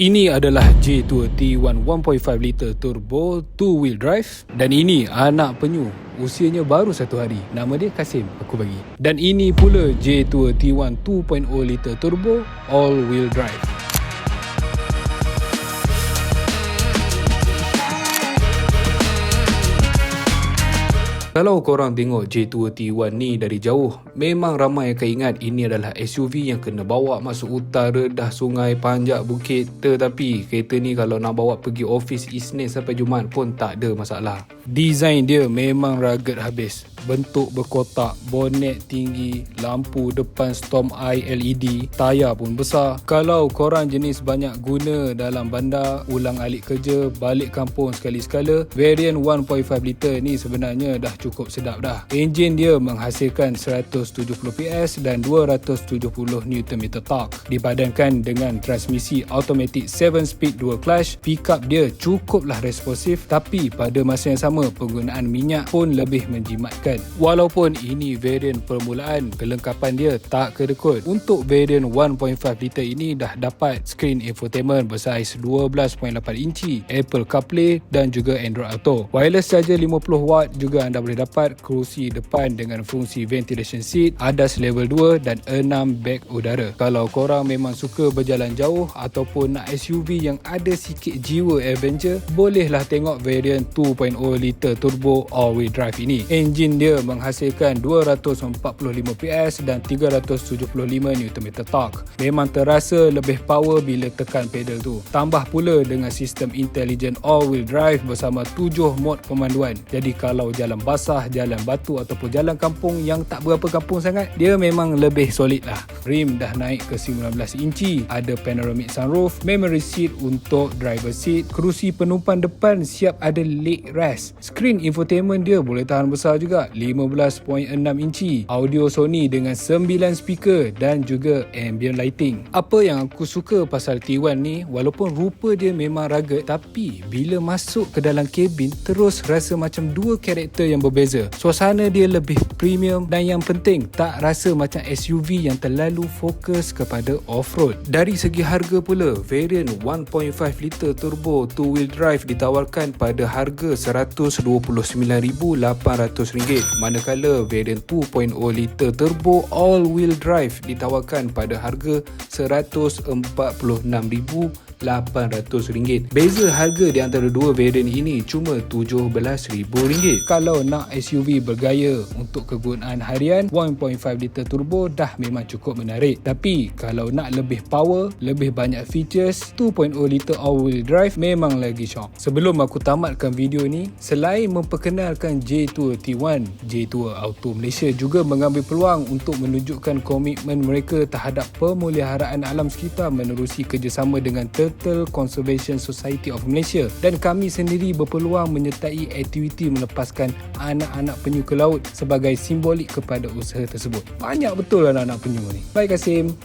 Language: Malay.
Ini adalah J2 T1 1.5 liter turbo 2-wheel drive dan ini anak penyu. Usianya baru 1 hari. Nama dia Kasim, aku bagi. Dan ini pula J2 T1 2.0 liter turbo all-wheel drive. Kalau korang tengok J2 T1 ni dari jauh, memang ramai akan ingat ini adalah SUV yang kena bawa masuk utara, dah sungai, panjat bukit. Tetapi kereta ni kalau nak bawa pergi office Isnin sampai Jumaat pun tak ada masalah. Design dia memang rugged habis. Bentuk berkotak, bonet tinggi, lampu depan Storm Eye LED, tayar pun besar. Kalau korang jenis banyak guna dalam bandar, ulang alik kerja, balik kampung sekali-sekala, variant 1.5 liter ni sebenarnya dah cukup sedap dah. Enjin dia menghasilkan 170 PS dan 270 Nm torque. Dipadankan dengan transmisi automatic 7-speed dual clutch, pickup dia cukuplah responsif, tapi pada masa yang sama penggunaan minyak pun lebih menjimatkan. Walaupun ini variant permulaan, kelengkapan dia tak kedekut. Untuk variant 1.5 liter ini dah dapat screen infotainment bersaiz 12.8 inci, Apple CarPlay dan juga Android Auto. Wireless charger 50W juga anda boleh dapat, kerusi depan dengan fungsi ventilation seat, ADAS level 2 dan 6 beg udara. Kalau korang memang suka berjalan jauh ataupun nak SUV yang ada sikit jiwa adventure, bolehlah tengok variant 2.0 liter turbo all-wheel drive ini. Enjin dia menghasilkan 245 PS dan 375 Nm torque. Memang terasa lebih power bila tekan pedal tu. Tambah pula dengan sistem intelligent all-wheel drive bersama 7 mod pemanduan. Jadi kalau jalan basah, jalan batu ataupun jalan kampung yang tak berapa kampung sangat, dia memang lebih solid lah. Rim dah naik ke 19 inci, ada panoramic sunroof, memory seat untuk driver seat, kerusi penumpang depan siap ada leg rest. Screen infotainment dia boleh tahan besar juga, 15.6 inci, audio Sony dengan 9 speaker dan juga ambient lighting. Apa yang aku suka pasal T1 ni, walaupun rupa dia memang rugged, tapi bila masuk ke dalam kabin terus rasa macam dua karakter yang berbeza. Suasana dia lebih premium dan yang penting tak rasa macam SUV yang terlalu fokus kepada off-road. Dari segi harga pula, variant 1.5 liter turbo 2-wheel drive ditawarkan pada harga RM129,800, manakala variant 2.0 liter turbo all-wheel drive ditawarkan pada harga RM146,800. Beza harga di antara dua variant ini cuma RM17,000. Kalau nak SUV bergaya untuk kegunaan harian, 1.5 liter turbo dah memang cukup menarik. Tapi kalau nak lebih power, lebih banyak features, 2.0 liter all-wheel drive memang lagi syok. Sebelum aku tamatkan video ni, selain memperkenalkan J2 T1, J2 Auto Malaysia juga mengambil peluang untuk menunjukkan komitmen mereka terhadap pemeliharaan alam sekitar menerusi kerjasama dengan Turtle Conservation Society of Malaysia, dan kami sendiri berpeluang menyertai aktiviti melepaskan anak-anak penyu ke laut sebagai simbolik kepada usaha tersebut. Banyak betul anak-anak penyu ni. Bye Kasim.